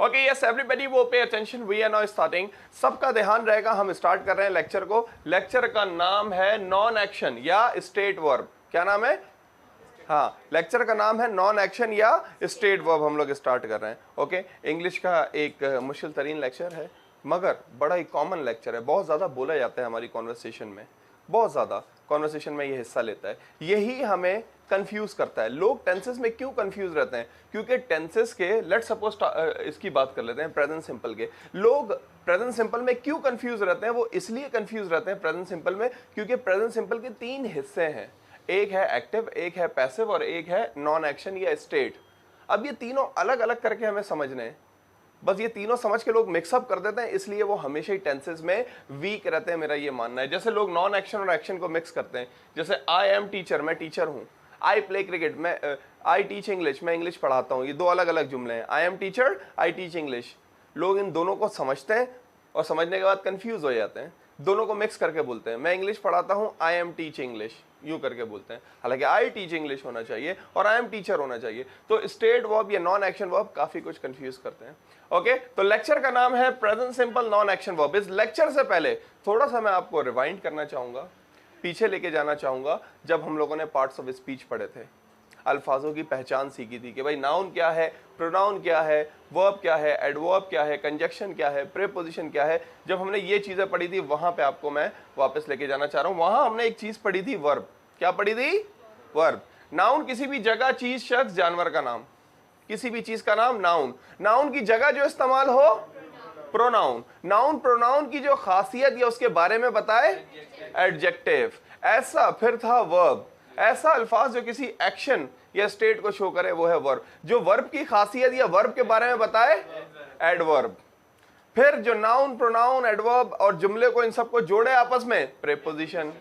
Okay yes everybody वो pay attention, we are now starting. सबका ध्यान रहेगा, हम स्टार्ट कर रहे हैं लेक्चर को। लेक्चर का नाम है नॉन एक्शन या स्टेट वर्ब। क्या नाम है? हाँ, लेक्चर का नाम है नॉन एक्शन या स्टेट वर्ब। हम लोग स्टार्ट कर रहे हैं। ओके, इंग्लिश का एक मुश्किल तरीन लेक्चर है मगर बड़ा ही कॉमन लेक्चर है। बहुत ज़्यादा बोला जाता है हमारी कॉन्वर्सेशन में, बहुत ज़्यादा कॉन्वर्सेशन में ये हिस्सा लेता है। यही हमें कंफ्यूज करता है। लोग टेंसेस में क्यों कंफ्यूज रहते हैं? क्योंकि टेंसेस के, लेट्स सपोज इसकी बात कर लेते हैं प्रेजेंट सिंपल के। लोग प्रेजेंट सिंपल में क्यों कंफ्यूज रहते हैं? वो इसलिए कंफ्यूज रहते हैं प्रेजेंट सिंपल में क्योंकि प्रेजेंट सिंपल के 3 हिस्से हैं। एक है एक्टिव, एक है पैसिव और एक है नॉन एक्शन या स्टेट। अब ये तीनों अलग अलग करके हमें समझने हैं। बस ये तीनों समझ के लोग मिक्सअप कर देते हैं, इसलिए वो हमेशा ही टेंसेस में वीक रहते हैं, मेरा ये मानना है। जैसे लोग नॉन एक्शन और एक्शन को मिक्स करते हैं। जैसे आई एम टीचर, मैं टीचर हूँ। आई प्ले क्रिकेट, मैं आई टीच इंग्लिश, मैं इंग्लिश पढ़ाता हूँ। ये 2 अलग अलग जुमले हैं। I am teacher, I teach English. लोग इन दोनों को समझते हैं और समझने के बाद कंफ्यूज हो जाते हैं, दोनों को मिक्स करके बोलते हैं। मैं इंग्लिश पढ़ाता हूँ, आई एम टीच इंग्लिश, यूं करके बोलते हैं। हालांकि आई टीच इंग्लिश होना चाहिए और आई एम टीचर होना चाहिए। तो स्टेट वर्ब या नॉन एक्शन वर्ब काफी कुछ कंफ्यूज करते हैं। ओके, तो लेक्चर का नाम है present simple non action verb. इस लेक्चर से पहले थोड़ा सा मैं आपको रिवाइंड करना चाहूंगा, पीछे लेके जाना चाहूंगा, जब हम लोगों ने पार्ट्स ऑफ स्पीच पढ़े थे, अल्फाजों की पहचान सीखी थी कि भाई नाउन क्या है, प्रोनाउन क्या है, वर्ब क्या है, एडवर्ब क्या है, कंजक्शन क्या है, प्रीपोजिशन क्या है। जब हमने ये चीजें पढ़ी थी वहां पे आपको मैं वापस लेके जाना चाह रहा हूं। वहां हमने एक चीज पढ़ी थी, वर्ब। क्या पढ़ी थी? वर्ब। नाउन किसी भी जगह, चीज, शख्स, जानवर का नाम, किसी भी चीज का नाम नाउन। नाउन की जगह जो इस्तेमाल हो प्रोनाउन। नाउन प्रोनाउन की जो खासियत या उसके बारे में बताए एडजेक्टिव। ऐसा फिर था वर्ब, ऐसा अल्फाज जो किसी एक्शन या स्टेट को शो करे वो है वर्ब। जो वर्ब की खासियत या वर्ब के बारे में बताए एडवर्ब। फिर जो नाउन प्रोनाउन एडवर्ब और जुमले को इन सबको जोड़े आपस में प्रीपोजिशन।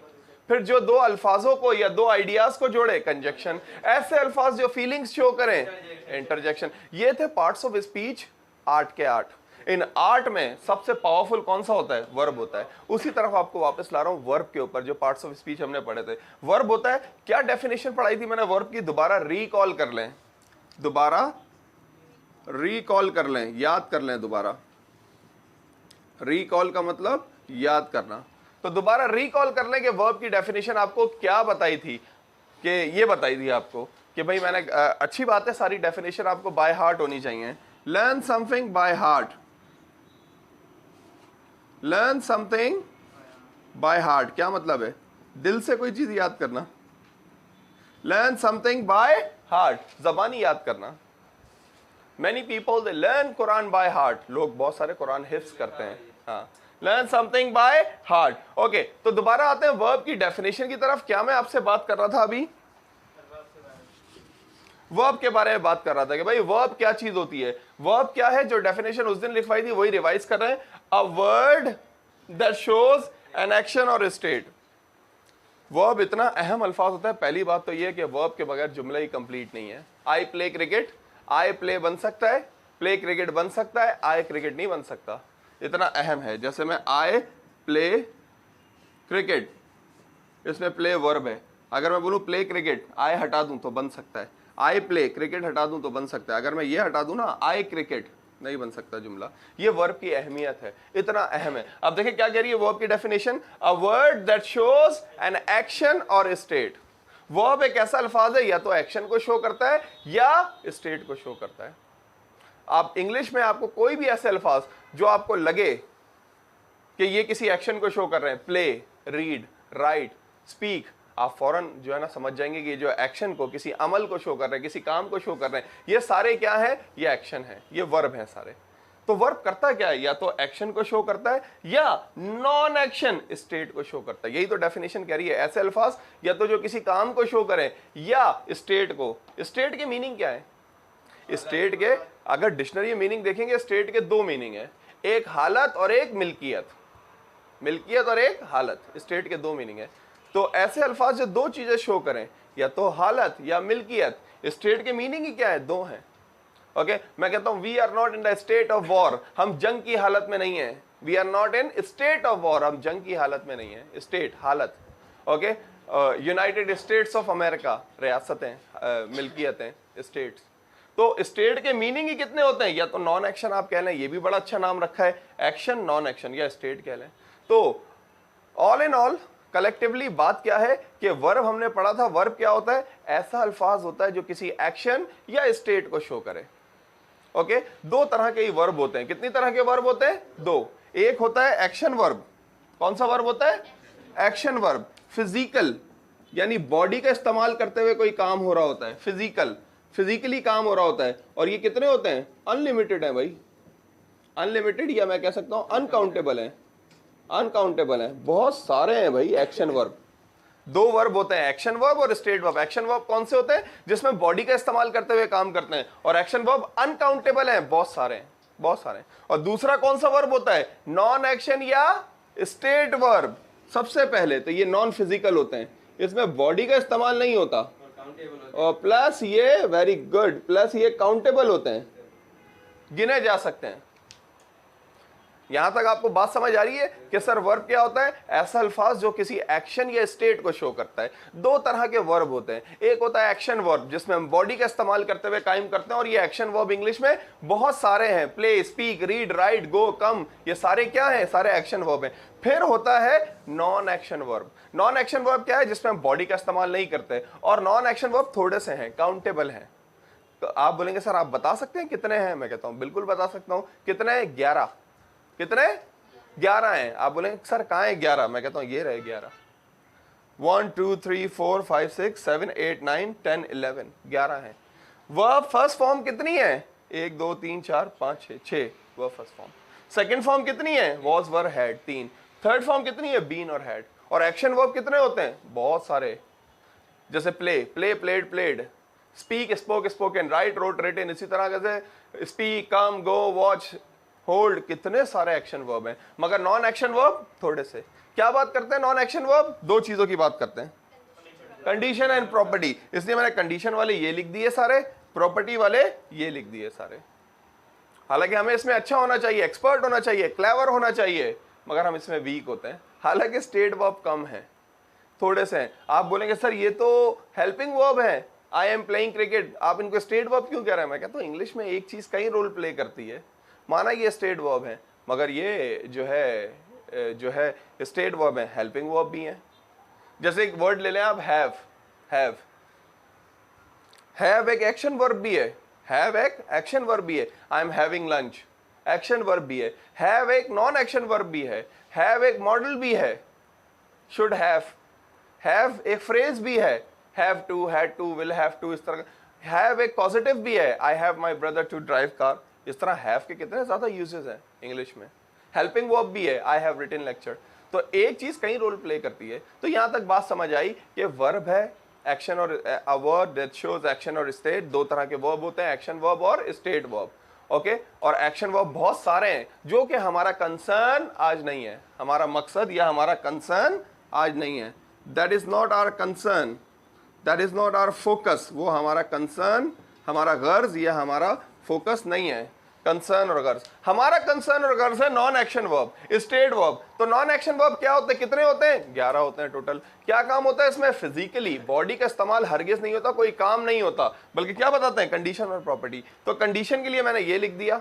फिर जो 2 अल्फाजों को या 2 आइडियाज को जोड़े कंजक्शन। ऐसे अल्फाज जो फीलिंग्स शो करें इंटरजेक्शन। ये थे पार्ट्स ऑफ स्पीच 8 के 8। इन 8 में सबसे पावरफुल कौन सा होता है? वर्ब होता है। उसी तरफ आपको वापस ला रहा हूं वर्ब के ऊपर, जो पार्ट्स ऑफ स्पीच हमने पढ़े थे। वर्ब होता है, क्या डेफिनेशन पढ़ाई थी मैंने वर्ब की? दोबारा रिकॉल कर लें, दोबारा रिकॉल कर लें, याद कर लें दोबारा। रिकॉल का मतलब याद करना। तो दोबारा रिकॉल कर लें कि वर्ब की डेफिनेशन आपको क्या बताई थी। कि ये बताई थी आपको कि भाई मैंने, अच्छी बात है, सारी डेफिनेशन आपको बाय हार्ट होनी चाहिए। Learn something by heart, learn something by heart क्या मतलब है? दिल से कोई चीज याद करना। लर्न समथिंग बाय हार्ट, जबानी याद करना। Many people they learn Quran by heart. लोग बहुत सारे कुरान हिफ्ज करते हैं। हाँ, learn something by heart. Okay, तो दोबारा आते हैं वर्ब की डेफिनेशन की तरफ। क्या मैं आपसे बात कर रहा था अभी? वर्ब के बारे में बात कर रहा था कि भाई वर्ब क्या चीज होती है। वर्ब क्या है? जो डेफिनेशन उस दिन लिखवाई थी वही रिवाइज कर रहे हैं। A word that shows an action और स्टेट। वर्ब इतना अहम अल्फाज होता है। पहली बात तो यह है कि वर्ब के बगैर जुमला ही कंप्लीट नहीं है। I play cricket, I play बन सकता है, प्ले क्रिकेट बन सकता है, आई क्रिकेट नहीं बन सकता। इतना अहम है। जैसे मैं आई प्ले क्रिकेट, इसमें प्ले वर्ब है। अगर मैं बोलूं प्ले क्रिकेट, आई हटा दूं तो बन सकता है। आई प्ले क्रिकेट हटा दूं तो बन सकता है। अगर मैं ये हटा दूं ना, आई क्रिकेट, नहीं बन सकता जुमला। ये वर्ब की अहमियत है, इतना अहम है। अब देखिए क्या कह रही है वर्ब की definition. A word that shows an action और स्टेट। वर्ब एक ऐसा अल्फाज है, या तो एक्शन को शो करता है या स्टेट को शो करता है। आप इंग्लिश में आपको कोई भी ऐसे अल्फाज जो आपको लगे कि ये किसी एक्शन को शो कर रहे हैं, प्ले, रीड, राइट, स्पीक, आप फौरन जो है ना समझ जाएंगे कि जो एक्शन को, किसी अमल को शो कर रहे हैं, किसी काम को शो कर रहे हैं, ये सारे क्या है? ये एक्शन है, ये वर्ब है सारे। तो वर्ब करता क्या है? या तो एक्शन को शो करता है या नॉन एक्शन स्टेट को शो करता है। यही तो डेफिनेशन कह रही है। ऐसे अल्फाज या तो जो किसी काम को शो करें या स्टेट को। स्टेट के मीनिंग क्या है? स्टेट के अगर डिक्शनरी मीनिंग देखेंगे, स्टेट के 2 मीनिंग है, एक हालत और एक मिल्कियत। मिल्कियत और एक हालत, स्टेट के 2 मीनिंग है। तो ऐसे अल्फाज जो 2 चीजें शो करें, या तो हालत या मिल्कियत, स्टेट के मीनिंग ही क्या है? 2 हैं। ओके, मैं कहता हूं we are not in the state of war, हम जंग की हालत में नहीं है। We are not in state of war, हम जंग की हालत में नहीं है। स्टेट, हालत। Okay, United States of America, रियासतें, मिल्कियतें, स्टेट्स। तो स्टेट के मीनिंग ही कितने होते हैं, या तो नॉन एक्शन आप कह लें, ये भी बड़ा अच्छा नाम रखा है, एक्शन नॉन एक्शन, या स्टेट कह लें। तो ऑल इन ऑल कलेक्टिवली बात क्या है कि वर्ब हमने पढ़ा था, वर्ब क्या होता है, ऐसा अल्फाज होता है जो किसी एक्शन या स्टेट को शो करे। ओके, दो तरह के वर्ब होते हैं। कितनी तरह के वर्ब होते हैं, दो। एक होता है एक्शन वर्ब। कौन सा वर्ब होता है, एक्शन वर्ब, फिजिकल, यानी बॉडी का इस्तेमाल करते हुए कोई काम हो रहा होता है, फिजिकली काम हो रहा होता है। और ये कितने होते हैं, अनलिमिटेड है भाई, अनलिमिटेड, या मैं कह सकता हूं अनकाउंटेबल है, अनकाउंटेबल है, बहुत सारे हैं भाई एक्शन वर्ब। दो वर्ब होते हैं, एक्शन वर्ब और स्टेट वर्ब। एक्शन वर्ब कौन से होते हैं, जिसमें बॉडी का इस्तेमाल करते हुए काम करते हैं, और एक्शन वर्ब अनकाउंटेबल हैं, बहुत सारे हैं, बहुत सारे हैं। और दूसरा कौन सा वर्ब होता है, नॉन एक्शन या स्टेट वर्ब। सबसे पहले तो ये नॉन फिजिकल होते हैं, इसमें बॉडी का इस्तेमाल नहीं होता, और प्लस ये वेरी गुड, प्लस ये काउंटेबल होते हैं, गिने जा सकते हैं। यहां तक आपको बात समझ आ रही है कि सर वर्ब क्या होता है, ऐसा अल्फाज जो किसी एक्शन या स्टेट को शो करता है। दो तरह के वर्ब होते हैं, एक होता है एक्शन वर्ब जिसमें हम बॉडी का इस्तेमाल करते हुए काम करते हैं, और ये एक्शन वर्ब इंग्लिश में बहुत सारे हैं, प्ले, स्पीक, रीड, राइट, गो, कम, ये सारे क्या हैं, सारे एक्शन वर्ब हैं। फिर होता है non action verb. Non action verb क्या है, जिसमें हम बॉडी का इस्तेमाल नहीं करते, और नॉन एक्शन वर्ब थोड़े से हैं, काउंटेबल हैं। तो आप बोलेंगे सर आप बता सकते हैं कितने हैं, मैं कहता हूं बिल्कुल बता सकता हूं। कितने, 11। कितने, 11 हैं। आप बोलेंगे सर कहां है 11, मैं कहता हूं ये रहे 11, 1 2 3 4 5 6 7 8 9 10 11, 11 हैं। वर्ब फर्स्ट फॉर्म कितनी है, 1 2 3 4 5 6 verb first form. Second form कितनी है, was, were, had, 3। Third form कितनी है, बीन और हैड। और एक्शन वर्ब कितने होते हैं, बहुत सारे, जैसे play, play, played, played, speak, spoke, spoken, write, wrote, written, इसी तरह से speak, come, go, watch, hold, कितने सारे एक्शन वर्ब हैं। मगर नॉन एक्शन वर्ब थोड़े से। क्या बात करते हैं नॉन एक्शन वर्ब, दो चीजों की बात करते हैं, कंडीशन एंड प्रॉपर्टी। इसलिए मैंने कंडीशन वाले ये लिख दिए सारे, प्रॉपर्टी वाले ये लिख दिए सारे। हालांकि हमें इसमें अच्छा होना चाहिए, एक्सपर्ट होना चाहिए, क्लेवर होना चाहिए, मगर हम इसमें वीक होते हैं। हालांकि स्टेट वर्ब कम है, थोड़े से हैं। आप बोलेंगे सर ये तो हेल्पिंग वर्ब है, आई एम प्लेइंग क्रिकेट, आप इनको स्टेट वर्ब क्यों कह रहे हैं। मैं कहता हूं इंग्लिश में एक चीज कई रोल प्ले करती है। माना ये स्टेट वर्ब है, मगर ये जो है स्टेट वर्ब है, हेल्पिंग वर्ब भी है। जैसे एक वर्ड ले लें आप, हैव एक एक्शन वर्ब भी है, हैव एक एक्शन वर्ब भी है। I am having lunch, action verb भी है। हैव एक नॉन एक्शन वर्ब भी है, हैव एक मॉडल भी है, शुड हैव एक फ्रेज भी है, have to, had to, will have to, इस तरह। हैव एक पॉजिटिव भी है, I have my brother to drive car. इस तरह हैव के कितने ज्यादा यूजेस हैं इंग्लिश में। हेल्पिंग वर्ब भी है, आई हैव रिटन लेक्चर। तो एक चीज कई रोल प्ले करती है। तो यहां तक बात समझ आई कि वर्ब है एक्शन, और a word that shows action और स्टेट। दो तरह के वर्ब होते हैं, एक्शन वर्ब और स्टेट वर्ब। ओके, और एक्शन वर्ब बहुत सारे हैं, जो कि हमारा कंसर्न आज नहीं है, हमारा मकसद या हमारा कंसर्न आज नहीं है। That is not our concern, that is not our focus. वो हमारा कंसर्न, हमारा गर्ज या हमारा फोकस नहीं है। कंसर्न और गर्ज, हमारा कंसर्न और गर्ज है non action verb, state verb. तो नॉन एक्शन वर्ब क्या होते हैं, कितने होते हैं, 11 होते हैं टोटल। क्या काम होता है इसमें, फिजिकली बॉडी का इस्तेमाल हरगिज नहीं होता, कोई काम नहीं होता, बल्कि क्या बताते हैं, कंडीशन और प्रॉपर्टी। तो कंडीशन के लिए मैंने ये लिख दिया,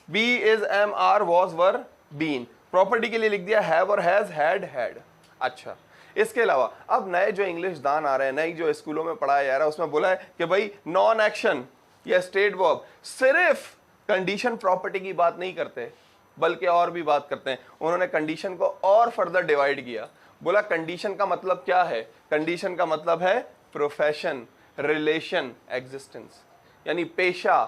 be, is, am, are, was, were, been. Property के लिए लिख दिया हैव और हैज, हैड, हैड। अच्छा, इसके अलावा अब नए जो इंग्लिश दान आ रहे हैं, नई जो स्कूलों में पढ़ाया जा रहा है, उसमें बोला है कि भाई नॉन एक्शन या स्टेट वर्ब सिर्फ कंडीशन प्रॉपर्टी की बात नहीं करते, बल्कि और भी बात करते हैं। उन्होंने कंडीशन को और फर्दर डिवाइड किया। बोला कंडीशन का मतलब क्या है, कंडीशन का मतलब है प्रोफेशन, रिलेशन, एग्जिस्टेंस, यानी पेशा,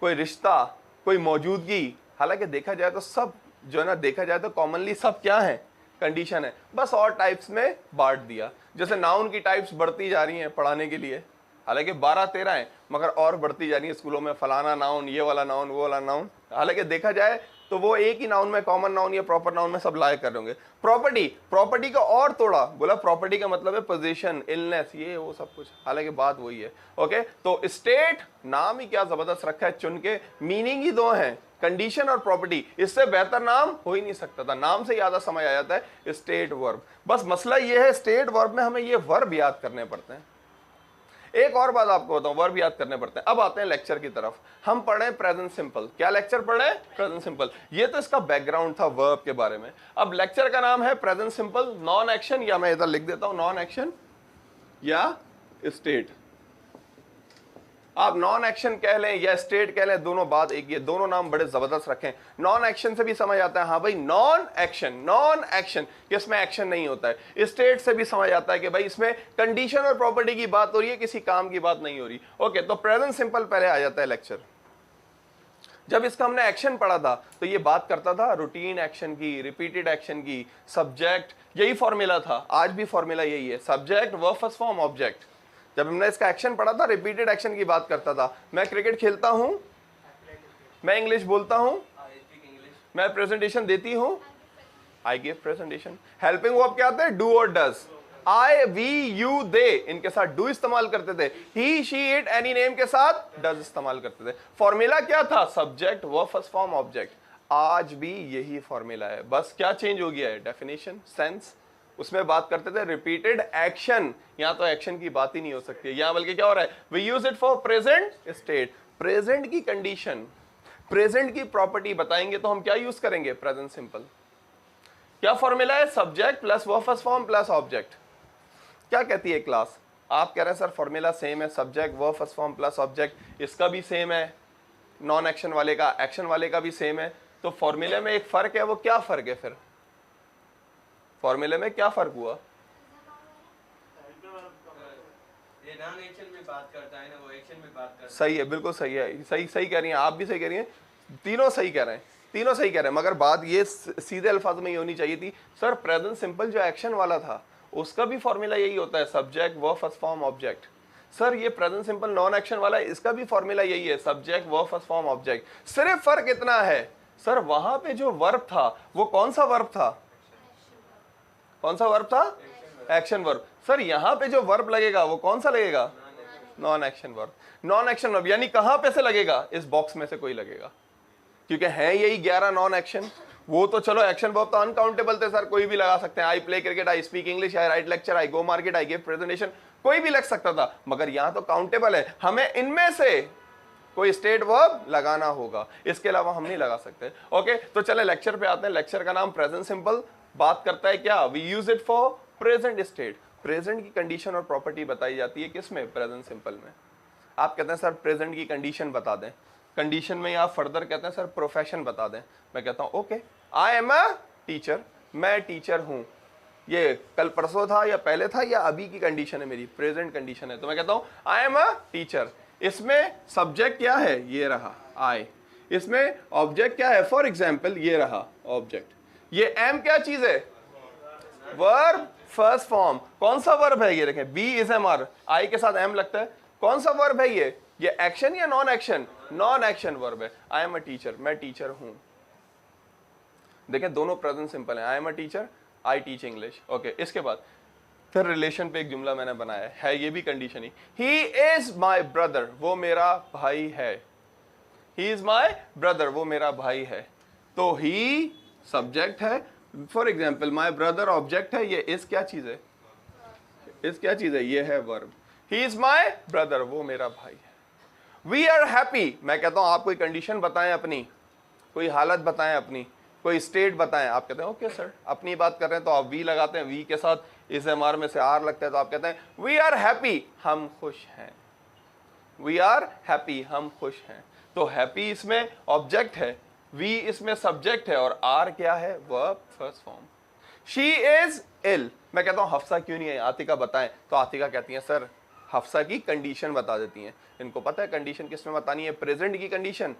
कोई रिश्ता, कोई मौजूदगी। हालांकि देखा जाए तो सब जो है ना, देखा जाए तो कॉमनली सब क्या है, कंडीशन है, बस और टाइप्स में बांट दिया। जैसे नाउन की टाइप्स बढ़ती जा रही हैं पढ़ाने के लिए, हालांकि 12-13 हैं, मगर और बढ़ती जा रही है स्कूलों में, फलाना नाउन, ये वाला नाउन, वो वाला नाउन। हालांकि देखा जाए तो वो एक ही नाउन में, कॉमन नाउन या प्रॉपर नाउन में सब लाए कर होंगे। प्रॉपर्टी का और तोड़ा, बोला प्रॉपर्टी का मतलब है पोजीशन, इलनेस, ये वो सब कुछ, हालांकि बात वही है। ओके, तो स्टेट नाम ही क्या जबरदस्त रखा है चुन के, मीनिंग ही दो है, कंडीशन और प्रॉपर्टी। इससे बेहतर नाम हो ही नहीं सकता था, नाम से ज्यादा समझ आ जाता है स्टेट वर्ब। बस मसला ये है, स्टेट वर्ब में हमें ये वर्ब याद करने पड़ते हैं। एक और बात आपको बताऊं, वर्ब याद करने पड़ते हैं। अब आते हैं लेक्चर की तरफ। हम पढ़े प्रेजेंट सिंपल। क्या लेक्चर पढ़े? Present simple. ये तो इसका बैकग्राउंड था वर्ब के बारे में। अब लेक्चर का नाम है प्रेजेंट सिंपल नॉन एक्शन, या मैं इधर लिख देता हूं नॉन एक्शन या स्टेट। आप नॉन एक्शन कह लें या स्टेट कह लें, दोनों बात एक ही है, दोनों नाम बड़े जबरदस्त रखें। नॉन एक्शन से भी समझ आता है, हाँ भाई नॉन एक्शन कि इसमें एक्शन नहीं होता है। स्टेट से भी समझ आता है कि भाई इसमें कंडीशन और प्रॉपर्टी की बात हो रही है, किसी काम की बात नहीं हो रही। ओके, तो प्रेजेंट सिंपल पहले आ जाता है लेक्चर। जब इसका हमने एक्शन पढ़ा था तो ये बात करता था रूटीन एक्शन की, रिपीटेड एक्शन की, सब्जेक्ट, यही फॉर्मूला था, आज भी फॉर्मूला यही है, subject verb first form object. जब हमने इसका एक्शन पढ़ा था रिपीटेड एक्शन की बात करता था। मैं क्रिकेट खेलता हूं, मैं इंग्लिश बोलता हूं, मैं प्रेजेंटेशन देती हूं, I give presentation. Helping verb क्या आते हैं? डू और डज। आई, वी, यू, दे, इनके साथ डू इस्तेमाल करते थे। ही, शी, इट, एनी नेम के साथ डज इस्तेमाल करते थे। फॉर्मूला क्या था? Subject verb first form object. आज भी यही फॉर्मूला है, बस क्या चेंज हो गया है? Definition, sense. उसमें बात करते थे रिपीटेड एक्शन, यहां तो एक्शन की बात ही नहीं हो सकती। यहां बल्कि क्या हो रहा है? We use it for present state. Present की कंडीशन, प्रेजेंट की प्रॉपर्टी बताएंगे तो हम क्या यूज करेंगे? Present simple. क्या फॉर्मूला है? Subject plus verb first form plus object. क्या कहती है क्लास? आप कह रहे हैं सर फॉर्मूला सेम है, subject verb first form plus object, इसका भी सेम है, नॉन एक्शन वाले का, एक्शन वाले का भी सेम है, तो फॉर्मूले में एक फर्क है। वो क्या फर्क है फिर? फॉर्मूले में क्या फर्क हुआ? ये नॉन एक्शन में बात करता है ना, वो एक्शन में बात करता है। सही है, बिल्कुल सही है, सही कह रही हैं आप, भी सही कह रही हैं, तीनों सही कह रहे हैं, तीनों सही कह रहे हैं। मगर बात ये सीधे अल्फाज में ही होनी चाहिए थी, सर प्रेजेंट सिंपल जो एक्शन वाला था उसका भी फॉर्मूला यही होता है, subject verb first form object. Sir ये प्रेजेंट सिंपल नॉन एक्शन वाला है, इसका भी फॉर्मूला यही है, subject verb first form object. सिर्फ फर्क इतना है, सर वहां पे जो वर्ब था वो कौन सा वर्ब था? कौन सा वर्ब था? Action verb. सर यहाँ पे जो वर्ब लगेगा वो कौन सा लगेगा? Non action verb. Non action verb यानी कहां पे से लगेगा? इस बॉक्स में से कोई लगेगा, क्योंकि है यही 11 नॉन एक्शन। वो तो चलो एक्शन वर्ब तो अनकाउंटेबल थे सर, कोई भी लगा सकते हैं। I play cricket, I speak English, I right lecture, I go market, I give presentation, कोई भी लग सकता था। मगर यहां तो काउंटेबल है, हमें इनमें से कोई स्टेट वर्ब लगाना होगा, इसके अलावा हम नहीं लगा सकते। ओके, तो चले लेक्चर पे आते हैं। लेक्चर का नाम प्रेजेंट सिंपल। बात करता है क्या? We use it for present state. Present की कंडीशन और प्रॉपर्टी बताई जाती है किसमें? प्रेजेंट सिंपल में। आप कहते हैं सर प्रेजेंट की कंडीशन बता दें, कंडीशन में आप फर्दर कहते हैं सर प्रोफेशन बता दें। मैं कहता हूं okay, I am a teacher, मैं टीचर हूं। ये कल परसों था या पहले था या अभी की कंडीशन है मेरी? प्रेजेंट कंडीशन है, तो मैं कहता हूं आई एम अ टीचर। इसमें सब्जेक्ट क्या है? ये रहा आई। इसमें ऑब्जेक्ट क्या है? फॉर एग्जाम्पल ये रहा ऑब्जेक्ट। ये एम क्या चीज है? Verb first form. कौन सा वर्ब है? ये देखें, बी इज एम आर, आई के साथ एम लगता है। कौन सा वर्ब है ये एक्शन या non action? Non action verb है। आई एम अ टीचर, मैं टीचर हूं। देखें दोनों प्रेजेंट सिंपल है, I am a teacher, I teach English. Okay, इसके बाद फिर रिलेशन पे एक जुमला मैंने बनाया है, ये भी condition he is my brother, वो मेरा भाई है। ही इज माई ब्रदर, वो मेरा भाई है। तो ही सब्जेक्ट है, for example my brother object है, ये इस क्या चीज है? इस क्या चीज है? ये है verb. He is my brother, वो मेरा भाई है। वी आर हैप्पी, मैं कहता हूं आप कोई कंडीशन बताएं अपनी, कोई हालत बताएं अपनी, कोई स्टेट बताएं। आप कहते हैं ओके सर, अपनी बात कर रहे हैं तो आप वी लगाते हैं, वी के साथ इस एम आर में से आर लगता है तो आप कहते हैं वी आर हैप्पी, हम खुश हैं। वी आर हैप्पी, हम खुश हैं। तो हैप्पी इसमें ऑब्जेक्ट है, वी इसमें सब्जेक्ट है, और आर क्या है? Verb first form. She is ill, मैं कहता हूं हफ्सा क्यों नहीं है? आतिका बताएं, तो आतिका कहती है सर हफ्सा की कंडीशन बता देती हैं। इनको पता है कंडीशन किस में बतानी है? प्रेजेंट की कंडीशन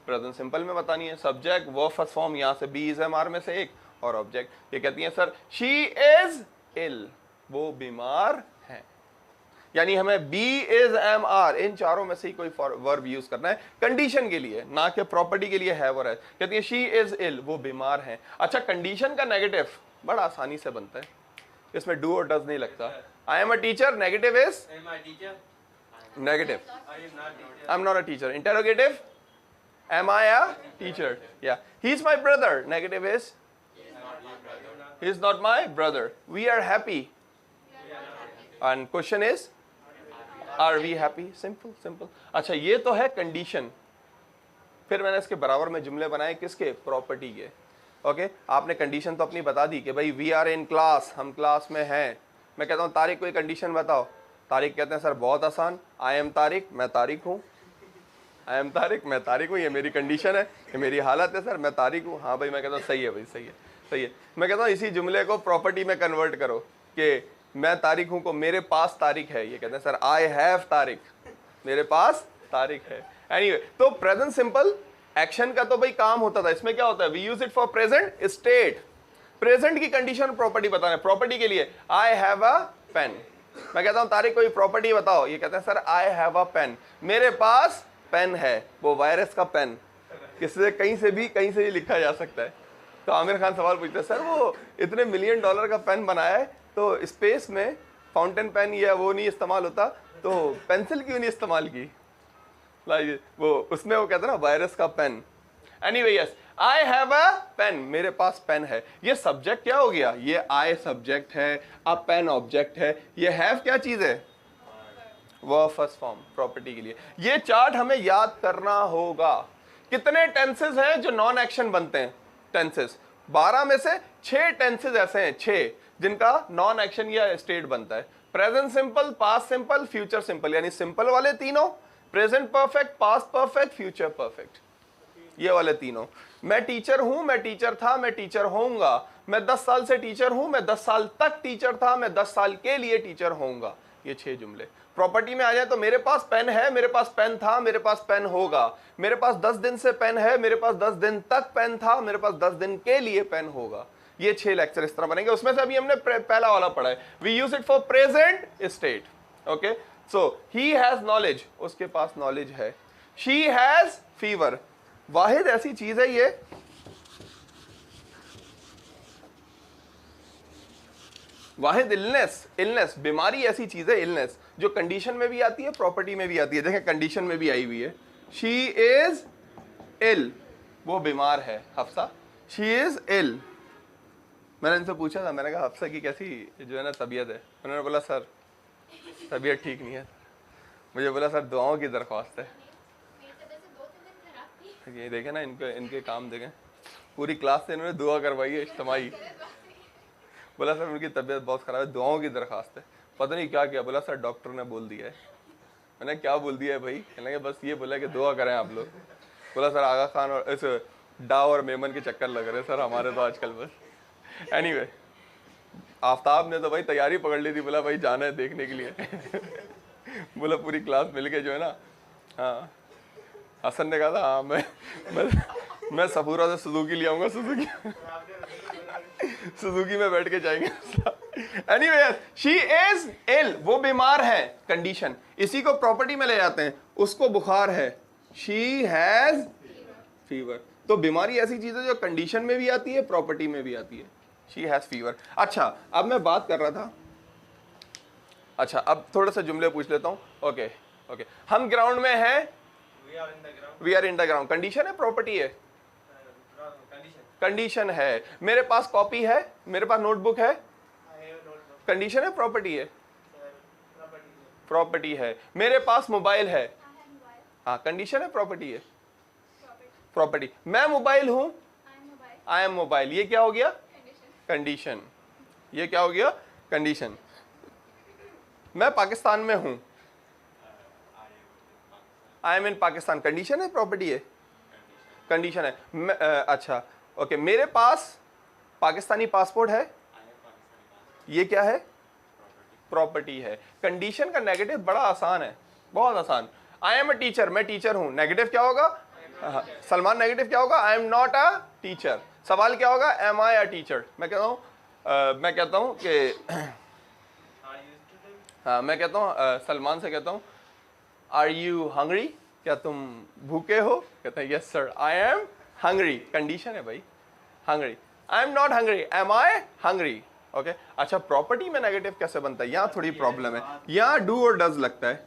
प्रेजेंट सिंपल में बतानी है। सब्जेक्ट वर्ब फर्स्ट फॉर्म, यहां से बी इज एम आर में से एक, और ऑब्जेक्ट। ये कहती है सर शी इज इल, वो बीमार है। यानी हमें बी इज एम आर इन चारों में से ही कोई वर्ब यूज करना है कंडीशन के लिए, ना कि प्रॉपर्टी के लिए है वो है। कहती है शी इज इल, वो बीमार है। अच्छा, कंडीशन का नेगेटिव बड़ा आसानी से बनता है, इसमें डू और डज नहीं लगता। I am a teacher, negative is negative, I am not a teacher. Interrogative, am I a teacher? Yeah. He's my brother. Negative is he's not my brother. We are happy. And question is are we happy, simple simple. अच्छा ये तो है condition. फिर मैंने इसके बराबर में जुमले बनाए किसके, प्रॉपर्टी के। ओके आपने कंडीशन तो अपनी बता दी कि भाई वी आर इन क्लास, हम क्लास में हैं। मैं कहता हूँ तारिक कोई कंडीशन बताओ, तारिक कहते हैं सर बहुत आसान, आई एम तारिक, मैं तारिक हूँ। आई एम तारिक, मैं तारिक हूँ, ये मेरी कंडीशन है, ये मेरी हालत है सर, मैं तारिक हूँ। हाँ भाई, मैं कहता हूँ सही है भाई, सही है सही है। मैं कहता हूँ इसी जुमले को प्रॉपर्टी में कन्वर्ट करो कि मैं तारिक हूँ को मेरे पास तारिक है, ये कहते हैं सर आई हैव तारिक, मेरे पास तारिक है। एनीवे तो प्रेजेंट सिंपल एक्शन का तो भाई काम होता था, इसमें क्या होता है, we use it for present state. Present की कंडीशन प्रॉपर्टी बताना है। प्रॉपर्टी के लिए आई हैव अ पेन, मैं कहता हूं तारिक कोई प्रॉपर्टी बताओ, ये कहते हैं sir I have a pen, मेरे पास पेन है। वो वायरस का पेन, किससे कहीं से भी लिखा जा सकता है। तो आमिर खान सवाल पूछते हैं सर वो इतने $1 मिलियन का पेन बनाया है तो स्पेस में फाउंटेन पेन या वो नहीं इस्तेमाल होता, तो पेंसिल क्यों नहीं इस्तेमाल की। वो उसमें वो कहते हैं ना वायरस का pen. Anyway yes, I have a pen, मेरे पास पेन है। ये सब्जेक्ट क्या हो गया, ये आई सब्जेक्ट है, अब पेन ऑब्जेक्ट है, ये हैव क्या चीज है, वर्ब फर्स्ट फॉर्म प्रॉपर्टी के लिए। ये चार्ट हमें याद करना होगा। कितने टेंसेस हैं जो नॉन एक्शन बनते हैं, टेंसेस 12 में से 6 टेंसेस ऐसे हैं, 6 जिनका नॉन एक्शन या स्टेट बनता है। Present simple, past simple, future simple, यानी सिंपल वाले तीनों, present perfect, past perfect, future perfect, ये वाले तीनों। मैं टीचर हूं, मैं टीचर था, मैं टीचर होऊंगा, मैं 10 साल से टीचर हूं, मैं 10 साल तक टीचर था, मैं 10 साल के लिए टीचर होऊंगा। ये 6 जुमले। प्रॉपर्टी में आ जाए तो मेरे पास पेन है, मेरे पास पेन था, मेरे पास पेन होगा, मेरे पास 10 दिन से पेन है, मेरे पास 10 दिन तक पेन था, मेरे पास 10 दिन के लिए पेन होगा। ये 6 लेक्चर इस तरह बनेंगे। उसमें से अभी हमने पहला वाला पढ़ा है, we use it for present state. Okay so he has knowledge, उसके पास नॉलेज है। शी हैज फीवर, वाहिद ऐसी चीज है ये, वाहिद इलनेस, इलनेस बीमारी ऐसी चीज है, इलनेस जो कंडीशन में भी आती है, प्रॉपर्टी में भी आती है। देखें कंडीशन में भी आई हुई है, शी इज इल, वो बीमार है। Hafsa, she is ill. मैंने इनसे पूछा था, मैंने कहा हफ्सा की कैसी जो है ना तबीयत है, उन्होंने बोला सर तबीयत ठीक नहीं है। मुझे बोला सर दुआओं की दरख्वास्त है। ये देखें ना, इनके काम देखें, पूरी क्लास से इन्होंने दुआ करवाई है इज्तिमाई। बोला सर उनकी तबीयत बहुत ख़राब है, दुआओं की दरख्वास्त है। पता नहीं क्या किया, बोला सर डॉक्टर ने बोल दिया है। मैंने क्या बोल दिया है भाई, कहने लगे बस ये बोला कि दुआ करें आप लोग। बोला सर आगा खान और इस डाव और मेमन के चक्कर लग रहे हैं सर हमारे तो आजकल बस। एनीवे आफ्ताब ने तो भाई तैयारी पकड़ ली थी, बोला भाई जाना है देखने के लिए। बोला पूरी क्लास मिल के जो है ना, हाँ हसन ने कहा था हाँ मैं सफूरा से सुजुकी ले आऊंगा, सुजुकी में बैठ के जाएंगे। एनीवे शी इज इल, वो बीमार है, कंडीशन। इसी को प्रॉपर्टी में ले जाते हैं, उसको बुखार है, शी हैज फीवर। तो बीमारी ऐसी चीज है जो कंडीशन में भी आती है, प्रॉपर्टी में भी आती है। She has fever. अच्छा अब मैं बात कर रहा था, अच्छा अब थोड़ा सा जुमले पूछ लेता हूँ। ओके ओके, हम ग्राउंड में हैं, we are in the ground, condition है प्रॉपर्टी है, कंडीशन है। मेरे पास कॉपी है, मेरे पास नोटबुक है, कंडीशन है प्रॉपर्टी है, प्रॉपर्टी है। मेरे पास मोबाइल है, हाँ कंडीशन है प्रॉपर्टी है, प्रॉपर्टी। मैं मोबाइल हूं, आई एम मोबाइल, ये क्या हो गया, कंडीशन। ये क्या हो गया, कंडीशन। मैं पाकिस्तान में हूं, I am in Pakistan, condition है प्रॉपर्टी है, कंडीशन है। अच्छा ओके, मेरे पास पाकिस्तानी पासपोर्ट है, ये क्या है, प्रॉपर्टी है। कंडीशन का नेगेटिव बड़ा आसान है, बहुत आसान। आई एम अ टीचर, मैं टीचर हूं, नेगेटिव क्या होगा, सलमान नेगेटिव क्या होगा, आई एम नॉट अ टीचर। सवाल क्या होगा, एम आई अ टीचर। मैं कहता हूं कि हाँ मैं कहता हूँ सलमान से कहता हूँ आर यू हंग्री, क्या तुम भूखे हो, कहते हैं yes sir I am hungry, condition है भाई, hungry. I am not hungry, am I hungry. Okay अच्छा, प्रॉपर्टी में नेगेटिव कैसे बनता है, यहाँ थोड़ी प्रॉब्लम है। यहाँ डू और डज लगता है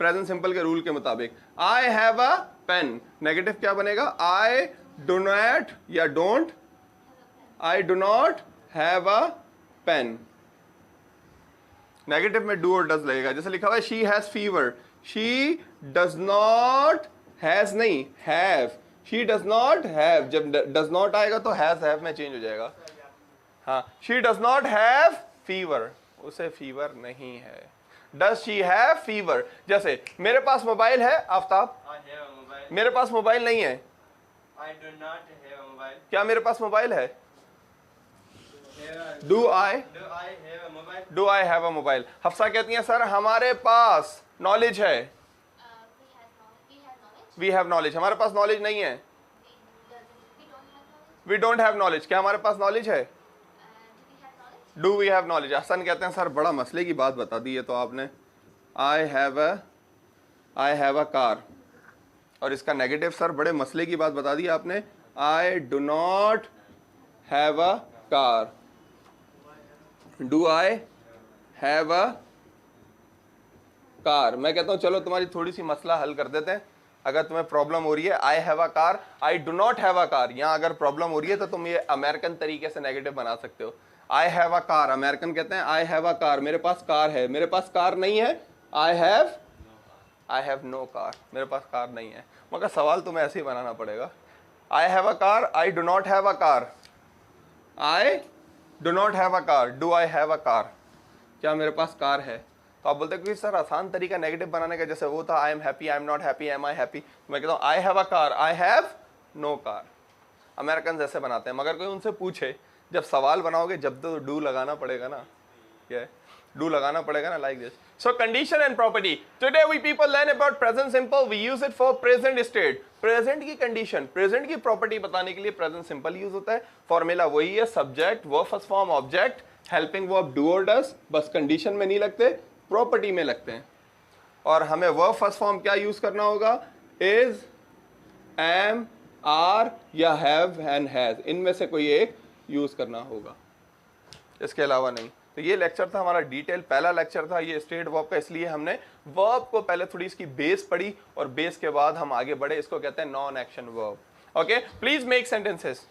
प्रेजेंट सिंपल के रूल के मुताबिक। I have a pen, negative क्या बनेगा, आई डू नॉट या don't, I do not have a pen. Negative में डू और डज लगेगा। जैसे लिखा हुआ है she has fever, she does not, has नहीं have, she does not have, जब डज नॉट आएगा तो हैज हैव में चेंज हो जाएगा। हाँ, she does not have fever, उसे फीवर नहीं है। डज शी हैव फीवर, जैसे मेरे पास मोबाइल है Aftab, I have a mobile. मेरे पास मोबाइल नहीं है। I do not have a mobile. क्या मेरे पास मोबाइल है? Do do I, I have a mobile? Do I have a mobile. Hafsa कहती हैं सर हमारे पास नॉलेज है, वी हैव नॉलेज, हमारे पास नॉलेज नहीं है। वी डोंट हैव नॉलेज, क्या हमारे पास नॉलेज है? Do we have knowledge. Hassan कहते हैं सर बड़ा मसले की बात बता दी है तो आपने। आई हैव अ कार, और इसका नेगेटिव सर बड़े मसले की बात बता दी आपने। आई do not have a car, do I have a car. मैं कहता हूं चलो तुम्हारी थोड़ी सी मसला हल कर देते हैं। अगर तुम्हें प्रॉब्लम हो रही है I have a car, I do not have a car, यहां अगर प्रॉब्लम हो रही है तो तुम ये अमेरिकन तरीके से नेगेटिव बना सकते हो। आई हैव अ कार, अमेरिकन कहते हैं आई हैव अ कार, मेरे पास कार है, मेरे पास कार नहीं है। आई हैव नो कार, मेरे पास कार नहीं है। मगर सवाल तुम्हें ऐसे ही बनाना पड़ेगा। आई have a car, I do not have a car, I do not have a car, do I have a car, क्या मेरे पास कार है? तो आप बोलते हैं कि सर आसान तरीका नेगेटिव बनाने का, जैसे वो था I am happy, I am not happy, am I happy. मैं कहता हूँ I have a car, I have no car. American ऐसे बनाते हैं। मगर कोई उनसे पूछे, जब सवाल बनाओगे जब तो डू लगाना पड़ेगा ना, क्या है? डू लगाना पड़ेगा ना, like this. So condition and property, today we people learn about present simple, we use it for present state. Present की कंडीशन, प्रेजेंट की प्रॉपर्टी बताने के लिए प्रेजेंट सिंपल यूज होता है। फॉर्मूला वही है, subject, verb first form, object, helping verb do और डज, बस कंडीशन में नहीं लगते, प्रॉपर्टी में लगते हैं। और हमें वर्ब फर्स्ट फॉर्म क्या यूज करना होगा? इज, एम, आर या हैव एंड हैज, इनमें से कोई एक यूज करना होगा, इसके अलावा नहीं। तो ये लेक्चर था हमारा डिटेल, पहला लेक्चर था ये स्टेट वर्ब का, इसलिए हमने वर्ब को पहले थोड़ी इसकी बेस पढ़ी और बेस के बाद हम आगे बढ़े। इसको कहते हैं non action verb. Okay, please make sentences.